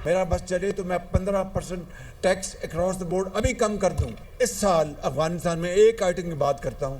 میرا بس چلے تو میں 15% ٹیکس اکراس دا بورڈ ابھی کم کر دوں. اس سال افغانستان میں ایک آئٹم کی بات کرتا ہوں,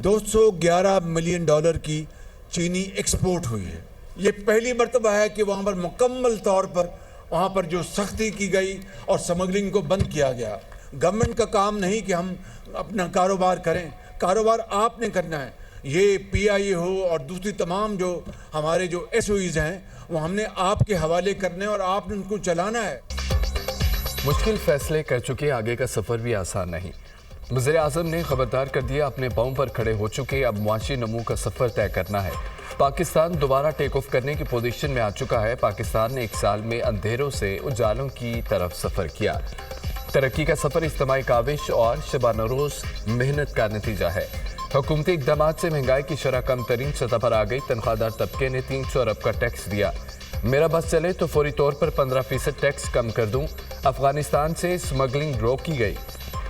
$211 ملین کی چینی ایکسپورٹ ہوئی ہے. یہ پہلی مرتبہ ہے کہ وہاں پر مکمل طور پر وہاں پر جو سختی کی گئی اور سمگلنگ کو بند کیا گیا. گورنمنٹ کا کام نہیں کہ ہم اپنا کاروبار کریں, کاروبار آپ نے کرنا ہے. یہ پی آئی اے ہو اور دوسری تمام جو ہمارے جو ایس او ایز ہیں وہ ہم نے آپ کے حوالے کرنے اور آپ نے ان کو چلانا ہے. مشکل فیصلے کر چکے, آگے کا سفر بھی آسان نہیں. وزیر اعظم نے خبردار کر دیا, اپنے پاؤں پر کھڑے ہو چکے, اب معاشی نمو کا سفر طے کرنا ہے. پاکستان دوبارہ ٹیک آف کرنے کی پوزیشن میں آ چکا ہے. پاکستان نے 1 سال میں اندھیروں سے اجالوں کی طرف سفر کیا. ترقی کا سفر اجتماعی کاوش اور شبانہ روز محنت کا نتیجہ ہے. حکومتی اقدامات سے مہنگائی کی شرح کم ترین سطح پر آ گئی. تنخواہ دار طبقے نے 300 ارب کا ٹیکس دیا. میرا بس چلے تو فوری طور پر 15% ٹیکس کم کر دوں. افغانستان سے اسمگلنگ روکی گئی.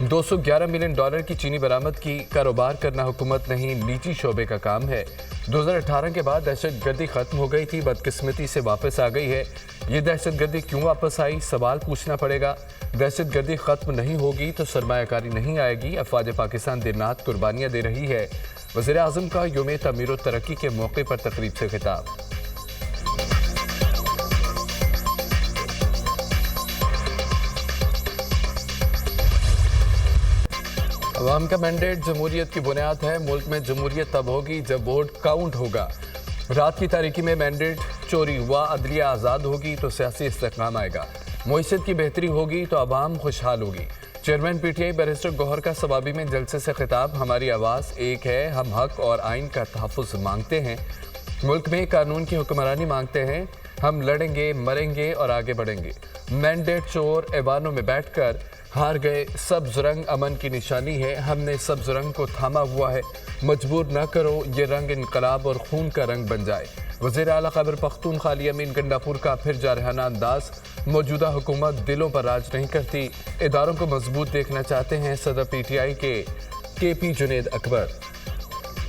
$211 ملین کی چینی برآمد کی. کاروبار کرنا حکومت نہیں, نجی شعبے کا کام ہے. 2018 کے بعد دہشت گردی ختم ہو گئی تھی, بدقسمتی سے واپس آ گئی ہے. یہ دہشت گردی کیوں واپس آئی, سوال پوچھنا پڑے گا. دہشت گردی ختم نہیں ہوگی تو سرمایہ کاری نہیں آئے گی. افواج پاکستان دن رات قربانیاں دے رہی ہے. وزیر اعظم کا یوم تعمیر و ترقی کے موقع پر تقریب سے خطاب. عوام کا مینڈیٹ جمہوریت کی بنیاد ہے. ملک میں جمہوریت تب ہوگی جب ووٹ کاؤنٹ ہوگا. رات کی تاریکی میں مینڈیٹ چوری ہوا, عدلیہ آزاد ہوگی تو سیاسی استحکام آئے گا. معیشت کی بہتری ہوگی تو عوام خوشحال ہوگی. Chairman P T I barrister Gohar کا ثوابی میں جلسے سے خطاب. ہماری آواز ایک ہے, ہم حق اور آئین کا تحفظ مانگتے ہیں. ملک میں قانون کی حکمرانی مانگتے ہیں. ہم لڑیں گے, مریں گے اور آگے بڑھیں گے. مینڈیٹ چور ایوانوں میں بیٹھ کر ہار گئے. سبز رنگ امن کی نشانی ہے. ہم نے سبز رنگ کو تھاما ہوا ہے. مجبور نہ کرو یہ رنگ انقلاب اور خون کا رنگ بن جائے. وزیر اعلیٰ خیبر پختونخوا علی امین گنڈاپور کا پھر جارحانہ انداز. موجودہ حکومت دلوں پر راج نہیں کرتی, اداروں کو مضبوط دیکھنا چاہتے ہیں. صدر پی ٹی آئی کے پی جنید اکبر.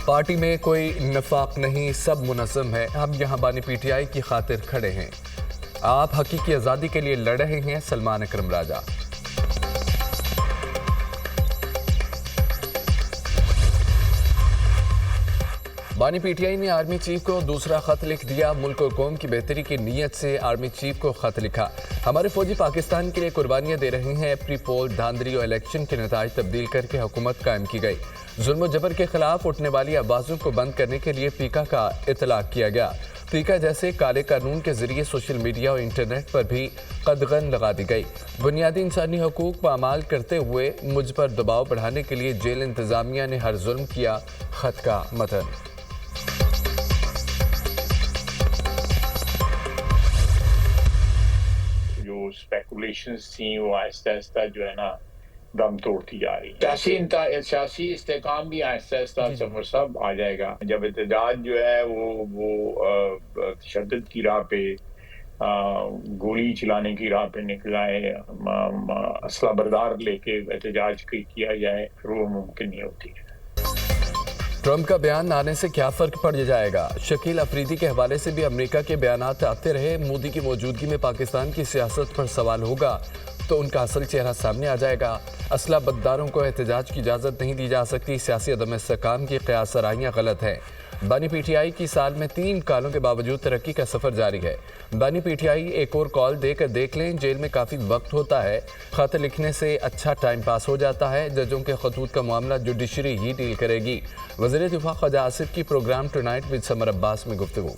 پارٹی میں کوئی نفاق نہیں, سب منظم ہے. ہم یہاں بانی پی ٹی آئی کی خاطر کھڑے ہیں. آپ حقیقی آزادی کے لیے لڑ رہے ہیں. سلمان اکرم راجہ. بانی پی ٹی آئی نے آرمی چیف کو دوسرا خط لکھ دیا. ملک و قوم کی بہتری کی نیت سے آرمی چیف کو خط لکھا. ہمارے فوجی پاکستان کے لیے قربانیاں دے رہے ہیں. پری پول دھاندلی اور الیکشن کے نتائج تبدیل کر کے حکومت قائم کی گئی. ظلم و جبر کے خلاف اٹھنے والی آوازوں کو بند کرنے کے لیے پیکا کا اطلاق کیا گیا. پیکا جیسے کالے قانون کے ذریعے سوشل میڈیا اور انٹرنیٹ پر بھی قدغن لگا دی گئی. بنیادی انسانی حقوق پامال کرتے ہوئے مجھ پر دباؤ بڑھانے کے لیے جیل انتظامیہ نے ہر ظلم کیا. خط کا متن. اسپیکولیشنز تھیں وہ آہستہ آہستہ جو ہے نا دم توڑتی جا رہی ہے. سیاسی استحکام بھی آہستہ آہستہ سفر سب آ جائے گا. جب احتجاج جو ہے وہ تشدد کی راہ پہ, گولی چلانے کی راہ پہ نکل آئے, اسلحہ بردار لے کے احتجاج کیا جائے, پھر وہ ممکن نہیں ہوتی ہے. ٹرمپ کا بیان آنے سے کیا فرق پڑ جائے گا. شکیل افریدی کے حوالے سے بھی امریکہ کے بیانات آتے رہے. مودی کی موجودگی میں پاکستان کی سیاست پر سوال ہوگا تو ان کا اصل چہرہ سامنے آ جائے گا. اسلحہ برداروں کو احتجاج کی اجازت نہیں دی جا سکتی. سیاسی عدم استحکام کی قیاس آرائیاں غلط ہیں. بانی پی ٹی آئی کی سال میں 3 کالوں کے باوجود ترقی کا سفر جاری ہے. بانی پی ٹی آئی ایک اور کال دے کر دیکھ لیں. جیل میں کافی وقت ہوتا ہے. خط لکھنے سے اچھا ٹائم پاس ہو جاتا ہے. ججوں کے خطوط کا معاملہ جوڈیشری ہی ڈیل کرے گی. وزیر دفاع خواجہ آصف کی پروگرام ٹونائٹ ود سمر عباس میں گفتگو.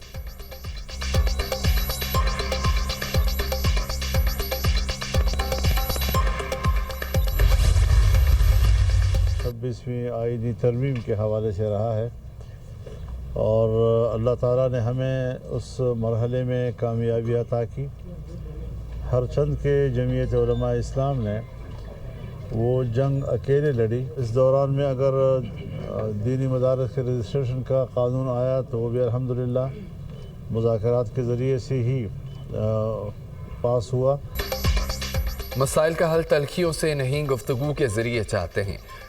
26ویں آئینی ترمیم کے حوالے سے رہا ہے اور اللہ تعالیٰ نے ہمیں اس مرحلے میں کامیابی عطا کی. ہر چند کے جمعیت علماء اسلام نے وہ جنگ اکیلے لڑی. اس دوران میں اگر دینی مدارس کے رجسٹریشن کا قانون آیا تو وہ بھی الحمدللہ مذاکرات کے ذریعے سے ہی پاس ہوا. مسائل کا حل تلخیوں سے نہیں گفتگو کے ذریعے چاہتے ہیں.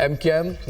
MQM